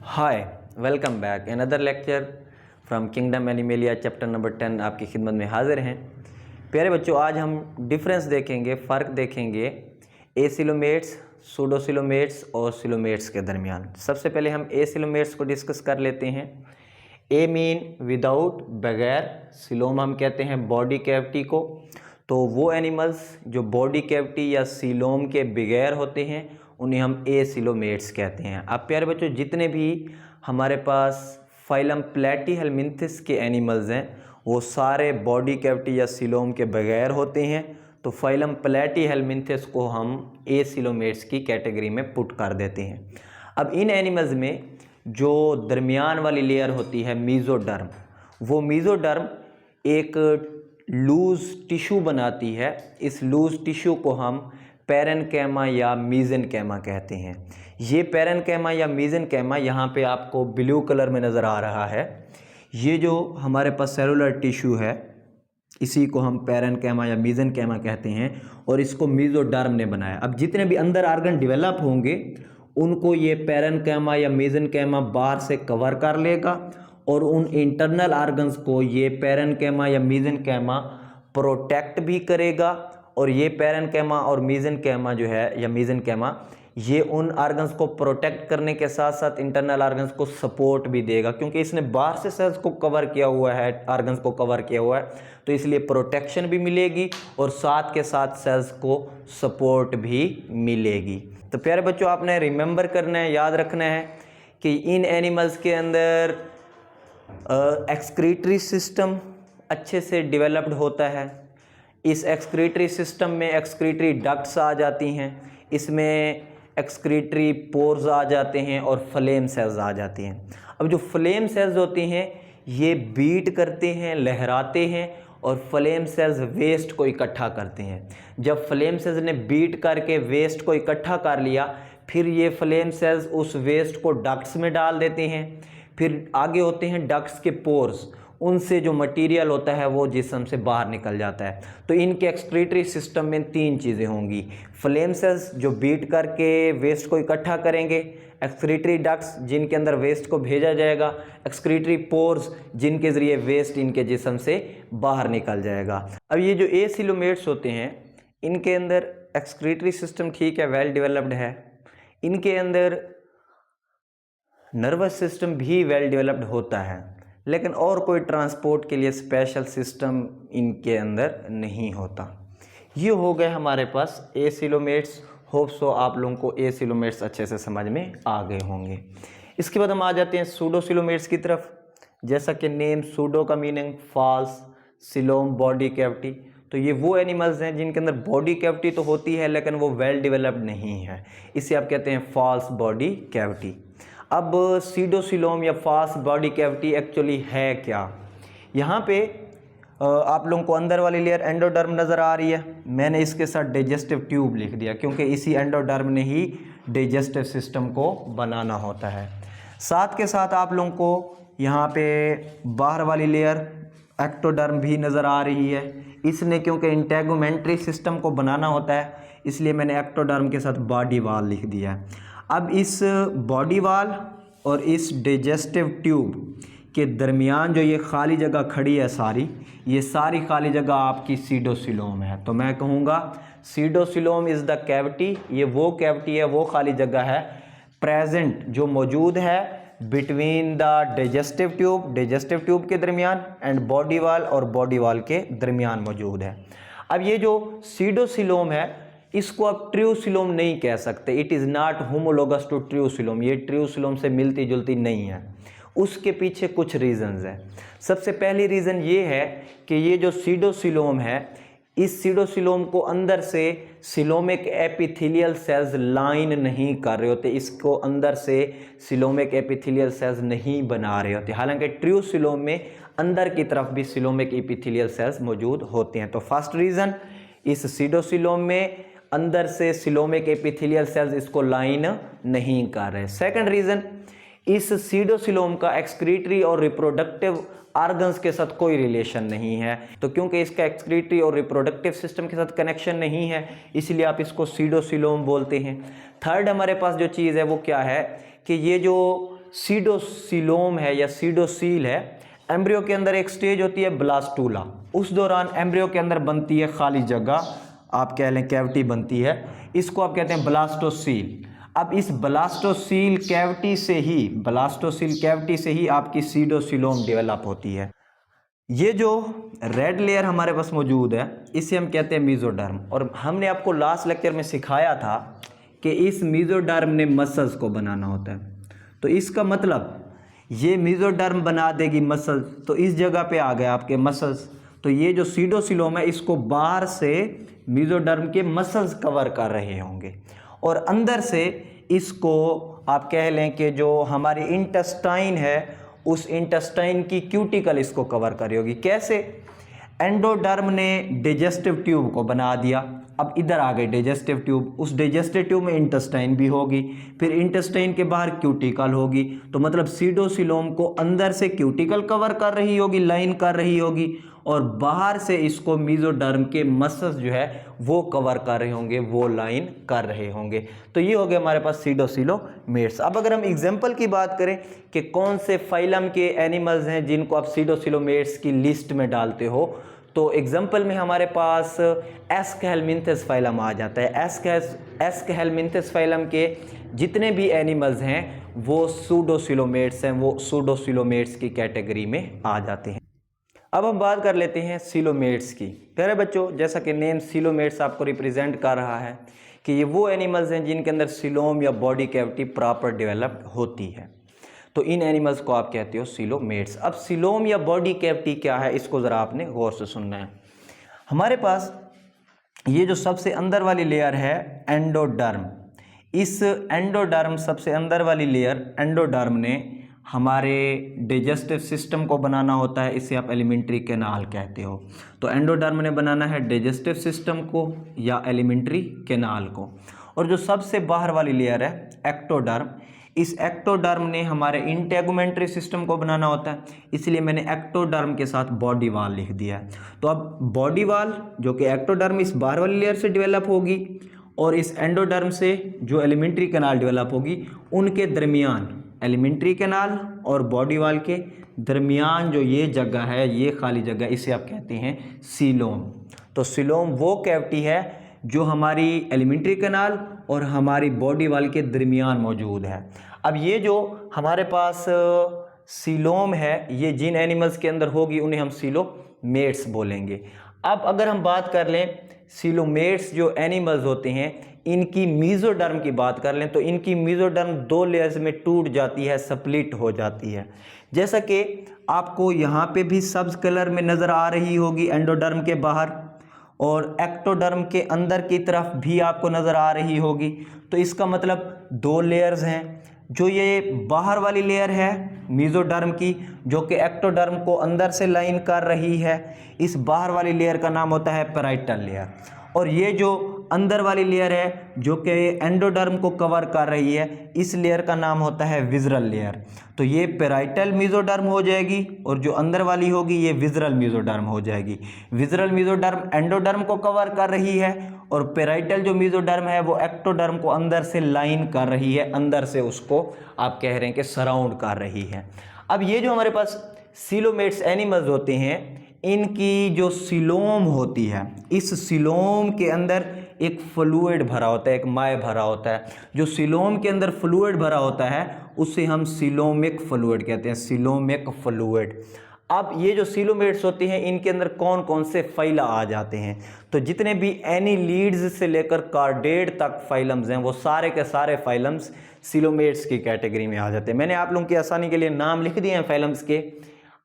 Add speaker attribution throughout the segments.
Speaker 1: Hi, welcome back another lecture from kingdom animalia chapter number 10 आपकी खिदमत में हाजिर हैं। प्यारे बच्चों, आज हम डिफरेंस देखेंगे, फ़र्क देखेंगे एसिलोमेट्स, सूडोसिलोमेट्स और सिलोमेट्स के दरमियान। सबसे पहले हम एसिलोमेट्स को डिस्कस कर लेते हैं। ए मीन विदाउट, बगैर, सिलोम हम कहते हैं बॉडी कैविटी को। तो वो एनिमल्स जो बॉडी कैविटी या सीलोम के बगैर होते हैं उन्हें हम एसिलोमेट्स कहते हैं। अब प्यारे बच्चों, जितने भी हमारे पास फाइलम प्लैटीहेलमिन्थिस के एनिमल्स हैं वो सारे बॉडी कैविटी या सीलोम के बगैर होते हैं। तो फाइलम प्लैटीहेलमिन्थिस को हम एसिलोमेट्स की कैटेगरी में पुट कर देते हैं। अब इन एनिमल्स में जो दरमियान वाली लेयर होती है मीज़ोडर्म, वो मीज़ोडर्म एक लूज़ टिश्यू बनाती है। इस लूज़ टिश्यू को हम पैरेन्काइमा या मीज़ेनकाइमा कहते हैं। ये पैरेन्काइमा या मीज़ेनकाइमा यहाँ पे आपको ब्लू कलर में नज़र आ रहा है। ये जो हमारे पास सेलुलर टिश्यू है इसी को हम पैरेन्काइमा या मीज़ेनकाइमा कहते हैं और इसको मीज़ोडर्म ने बनाया। अब जितने भी अंदर ऑर्गन डेवलप होंगे उनको ये पैरेन्काइमा या मीज़ेनकाइमा बाहर से कवर कर लेगा और उन इंटरनल ऑर्गन्स को ये पैरेन्काइमा या मीज़ेनकाइमा प्रोटेक्ट भी करेगा। और ये पैरेन्काइमा और मीज़ेनकाइमा जो है या मीज़ेनकाइमा ये उन ऑर्गन्स को प्रोटेक्ट करने के साथ साथ इंटरनल ऑर्गन्स को सपोर्ट भी देगा, क्योंकि इसने बाहर से सेल्स को कवर किया हुआ है, ऑर्गन्स को कवर किया हुआ है, तो इसलिए प्रोटेक्शन भी मिलेगी और साथ के साथ सेल्स को सपोर्ट भी मिलेगी। तो प्यारे बच्चों, आपने रिमेंबर करना है, याद रखना है कि इन एनिमल्स के अंदर एक्सक्रीटरी सिस्टम अच्छे से डेवलप्ड होता है। इस एक्सक्रीटरी सिस्टम में एक्सक्रीटरी डक्ट्स आ जाती हैं, इसमें एक्सक्रीटरी पोर्स आ जाते हैं और फ्लेम सेल्स आ जाती हैं। अब जो फ्लेम सेल्स होती हैं ये बीट करते हैं, लहराते हैं और फ्लेम सेल्स वेस्ट को इकट्ठा करते हैं। जब फ्लेम सेल्स ने बीट करके वेस्ट को इकट्ठा कर लिया फिर ये फ्लेम सेल्स उस वेस्ट को डक्ट्स में डाल देते हैं। फिर आगे होते हैं डक्ट्स के पोर्स, उनसे जो मटेरियल होता है वो जिस्म से बाहर निकल जाता है। तो इनके एक्सक्रीटरी सिस्टम में तीन चीज़ें होंगी, फ्लेम सेल्स जो बीट करके वेस्ट को इकट्ठा करेंगे, एक्सक्रीटरी डक्ट्स जिनके अंदर वेस्ट को भेजा जाएगा, एक्सक्रीटरी पोर्स जिनके ज़रिए वेस्ट इनके जिस्म से बाहर निकल जाएगा। अब ये जो एसिलोमेट्स होते हैं इनके अंदर एक्सक्रीटरी सिस्टम ठीक है, वेल डेवलप्ड है। इनके अंदर नर्वस सिस्टम भी वेल डेवलप्ड होता है, लेकिन और कोई ट्रांसपोर्ट के लिए स्पेशल सिस्टम इनके अंदर नहीं होता। ये हो गए हमारे पास एसिलोमेट्स। होप सो आप लोगों को एसिलोमेट्स अच्छे से समझ में आ गए होंगे। इसके बाद हम आ जाते हैं सूडोसिलोमेट्स की तरफ। जैसा कि नेम सूडो का meaning false, coelom body cavity, तो ये वो एनिमल्स हैं जिनके अंदर बॉडी कैविटी तो होती है लेकिन वो वेल डेवलप्ड नहीं है, इसे आप कहते हैं फॉल्स बॉडी कैविटी। अब सीडोसिलोम या फॉल्स बॉडी कैविटी एक्चुअली है क्या? यहाँ पे आप लोगों को अंदर वाली लेयर एंडोडर्म नज़र आ रही है। मैंने इसके साथ डाइजेस्टिव ट्यूब लिख दिया क्योंकि इसी एंडोडर्म ने ही डाइजेस्टिव सिस्टम को बनाना होता है। साथ के साथ आप लोगों को यहाँ पे बाहर वाली लेयर एक्टोडर्म भी नज़र आ रही है। इसने क्योंकि इंटेगुमेंट्री सिस्टम को बनाना होता है इसलिए मैंने एक्टोडर्म के साथ बॉडी वॉल लिख दिया है। अब इस बॉडी वॉल और इस डाइजेस्टिव ट्यूब के दरमियान जो ये खाली जगह खड़ी है ये सारी खाली जगह आपकी सीडोसिलोम है। तो मैं कहूँगा सीडोसिलोम इज़ द कैविटी, ये वो कैविटी है, वो खाली जगह है प्रेजेंट जो मौजूद है बिटवीन द डाइजेस्टिव ट्यूब के दरमियान एंड बॉडी वॉल और बॉडी वॉल के दरमियान मौजूद है। अब ये जो सीडोसिलोम है इसको आप ट्रियोसिलोम नहीं कह सकते, it is not homologous to ट्रियोसिलोम, ये ट्रियोसिलोम से मिलती जुलती नहीं है। उसके पीछे कुछ रीजंस हैं। सबसे पहली रीज़न ये है कि ये जो सीडोसिलोम है इस सीडोसिलोम को अंदर से सिलोमिक एपिथेलियल सेल्स लाइन नहीं कर रहे होते, इसको अंदर से सिलोमिक एपिथेलियल सेल्स नहीं बना रहे होते। हालांकि ट्रियोसिलोम में अंदर की तरफ भी सिलोमिक एपिथेलियल सेल्स मौजूद होते हैं। तो फर्स्ट रीज़न, इस सीडोसिलोम में अंदर से सिलोमिक एपिथेलियल सेल्स इसको लाइन नहीं कर रहे। सेकंड रीज़न, इस सीडोसिलोम का एक्सक्रीटरी और रिप्रोडक्टिव ऑर्गन्स के साथ कोई रिलेशन नहीं है। तो क्योंकि इसका एक्सक्रीटरी और रिप्रोडक्टिव सिस्टम के साथ कनेक्शन नहीं है इसलिए आप इसको सीडोसिलोम बोलते हैं। थर्ड हमारे पास जो चीज़ है वो क्या है कि ये जो सीडोसिलोम है या सीडोसील है, एम्ब्रियो के अंदर एक स्टेज होती है ब्लास्टूला, उस दौरान एम्ब्रियो के अंदर बनती है खाली जगह, आप कह लें कैविटी बनती है, इसको आप कहते हैं ब्लास्टोसील। अब इस ब्लास्टोसील कैविटी से ही आपकी सीडोसिलोम डेवलप होती है। ये जो रेड लेयर हमारे पास मौजूद है इसे हम कहते हैं मेसोडर्म, और हमने आपको लास्ट लेक्चर में सिखाया था कि इस मेसोडर्म ने मसल्स को बनाना होता है। तो इसका मतलब ये मेसोडर्म बना देगी मसल्स, तो इस जगह पे आ गए आपके मसल्स। तो ये जो सीडोसिलोम है इसको बाहर से मेसोडर्म के मसल्स कवर कर रहे होंगे, और अंदर से इसको आप कह लें कि जो हमारी इंटेस्टाइन है उस इंटेस्टाइन की क्यूटिकल इसको कवर कर रही होगी। कैसे? एंडोडर्म ने डाइजेस्टिव ट्यूब को बना दिया, अब इधर आ गई डाइजेस्टिव ट्यूब, उस डाइजेस्टिव ट्यूब में इंटेस्टाइन भी होगी, फिर इंटेस्टाइन के बाहर क्यूटिकल होगी, तो मतलब सीडोसिलोम को अंदर से क्यूटिकल कवर कर रही होगी, लाइन कर रही होगी, और बाहर से इसको मेसोडर्म के मसल्स जो है वो कवर कर रहे होंगे, वो लाइन कर रहे होंगे। तो ये हो गया हमारे पास सीडोसिलोमेट्स। अब अगर हम एग्जाम्पल की बात करें कि कौन से फाइलम के एनिमल्स हैं जिनको आप सीडोसिलोमेट्स की लिस्ट में डालते हो, तो एग्जाम्पल में हमारे पास एस्कहेलमिन्थस फाइलम आ जाता है। एस्कहेलमिन्थस फाइलम के जितने भी एनिमल्स हैं वो सूडोसिलोमेट्स हैं, वो सूडोसिलोमेट्स की कैटेगरी में आ जाते हैं। अब हम बात कर लेते हैं सिलोमेट्स की। प्यारे बच्चों, जैसा कि नेम सिलोमेट्स आपको रिप्रेजेंट कर रहा है कि ये वो एनिमल्स हैं जिनके अंदर सिलोम या बॉडी कैविटी प्रॉपर डेवलप्ड होती है, तो इन एनिमल्स को आप कहते हो सिलोमेट्स। अब सिलोम या बॉडी कैविटी क्या है इसको ज़रा आपने गौर से सुनना है। हमारे पास ये जो सबसे अंदर वाली लेयर है एंडोडर्म, इस एंडोडर्म सबसे अंदर वाली लेयर एंडोडर्म ने हमारे डाइजेस्टिव सिस्टम को बनाना होता है, इसे आप एलिमेंट्री कैनाल कहते हो। तो एंडोडर्म ने बनाना है डाइजेस्टिव सिस्टम को या एलिमेंट्री कैनाल को। और जो सबसे बाहर वाली लेयर है एक्टोडर्म, इस एक्टोडर्म ने हमारे इंटेगुमेंट्री सिस्टम को बनाना होता है, इसलिए मैंने एक्टोडर्म के साथ बॉडी वाल लिख दिया है। तो अब बॉडी वाल जो कि एक्टोडर्म इस बाहर वाली लेयर से डेवलप होगी और इस एंडोडर्म से जो एलिमेंट्री कैनाल डेवलप होगी, उनके दरमियान एलिमेंट्री कैनाल और बॉडी वाल के दरमियान जो ये जगह है, ये खाली जगह, इसे आप कहते हैं सीलोम। तो सीलोम वो कैविटी है जो हमारी एलिमेंट्री कैनाल और हमारी बॉडी वाल के दरमियान मौजूद है। अब ये जो हमारे पास सीलोम है, ये जिन एनिमल्स के अंदर होगी उन्हें हम सीलोमेट्स बोलेंगे। अब अगर हम बात कर लें सीलोमेट्स जो एनिमल्स होते हैं इनकी मेसोडर्म की बात कर लें, तो इनकी मेसोडर्म दो लेयर्स में टूट जाती है, स्प्लिट हो जाती है। जैसा कि आपको यहाँ पे भी सब्ज कलर में नज़र आ रही होगी एंडोडर्म के बाहर, और एक्टोडर्म के अंदर की तरफ भी आपको नज़र आ रही होगी। तो इसका मतलब दो लेयर्स हैं। जो ये बाहर वाली लेयर है मेसोडर्म की, जो कि एक्टोडर्म को अंदर से लाइन कर रही है, इस बाहर वाली लेयर का नाम होता है पैराइटल लेयर। और ये जो अंदर वाली लेयर है जो कि एंडोडर्म को कवर कर रही है, इस लेयर का नाम होता है विज़रल लेयर। तो ये पैराइटल मेसोडर्म हो जाएगी और जो अंदर वाली होगी ये विज़रल मेसोडर्म हो जाएगी। विज़रल मेसोडर्म एंडोडर्म को कवर कर रही है और पैराइटल जो मेसोडर्म है वो एक्टोडर्म को अंदर से लाइन कर रही है, अंदर से उसको आप कह रहे हैं कि सराउंड कर रही है। अब ये जो हमारे पास सिलोमेट्स एनिमल्स होते हैं, इनकी जो सिलोम होती है, इस सिलोम के अंदर एक फ्लूइड भरा होता है, एक माय भरा होता है। जो सिलोम के अंदर फ्लूइड भरा होता है उसे हम सिलोमिक फ्लूइड कहते हैं, सिलोमिक फ्लूइड। अब ये जो सिलोमेट्स होती हैं इनके अंदर कौन कौन से फाइला आ जाते हैं, तो जितने भी एनीलीड्स से लेकर कार्डेड तक फाइलम्स हैं वो सारे के सारे फाइलम्स सिलोमेट्स की कैटेगरी में आ जाते हैं। मैंने आप लोगों की आसानी के लिए नाम लिख दिए हैं फाइलम्स के।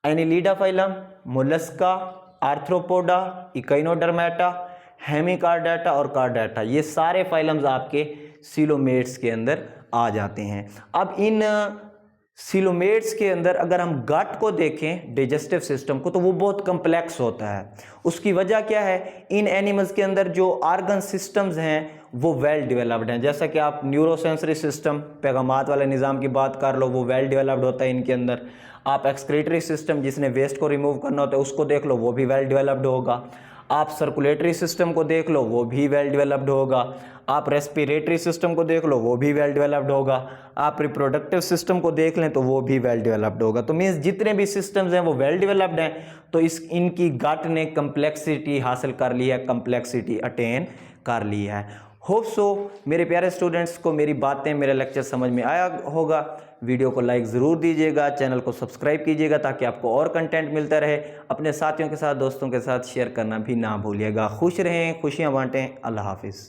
Speaker 1: Annelida phylum, Mollusca, Arthropoda, Echinodermata, Hemichordata और कार्डाटा, ये सारे फाइलम्स आपके सिलोमेट्स के अंदर आ जाते हैं। अब इन सिलोमेट्स के अंदर अगर हम गट को देखें, डाइजेस्टिव सिस्टम को, तो वो बहुत कम्प्लेक्स होता है। उसकी वजह क्या है, इन एनिमल्स के अंदर जो ऑर्गन सिस्टम्स हैं वो वेल डेवलप्ड हैं। जैसा कि आप न्यूरोसेंसरी सिस्टम, पैगामात वाले निज़ाम की बात कर लो, वो वेल डेवलप्ड होता है इनके अंदर। आप एक्सक्रीटरी सिस्टम जिसने वेस्ट को रिमूव करना होता है उसको देख लो, वो भी वेल डेवलप्ड होगा। आप सर्कुलेटरी सिस्टम को देख लो, वो भी वेल डेवलप्ड होगा। आप रेस्पिरेटरी सिस्टम को देख लो, वो भी वेल डेवलप्ड होगा। आप रिप्रोडक्टिव सिस्टम को देख लें तो वो भी वेल डेवलप्ड होगा। तो मीन्स जितने भी सिस्टम्स हैं वो वेल डेवलप्ड हैं। तो इनकी गट ने कंप्लेक्सिटी हासिल कर ली है, कंप्लेक्सिटी अटेन कर ली है। होप सो मेरे प्यारे स्टूडेंट्स को मेरी बातें, मेरा लेक्चर समझ में आया होगा। वीडियो को लाइक ज़रूर दीजिएगा, चैनल को सब्सक्राइब कीजिएगा ताकि आपको और कंटेंट मिलता रहे। अपने साथियों के साथ, दोस्तों के साथ शेयर करना भी ना भूलिएगा। खुश रहें, खुशियाँ बांटें। अल्लाह हाफिज़।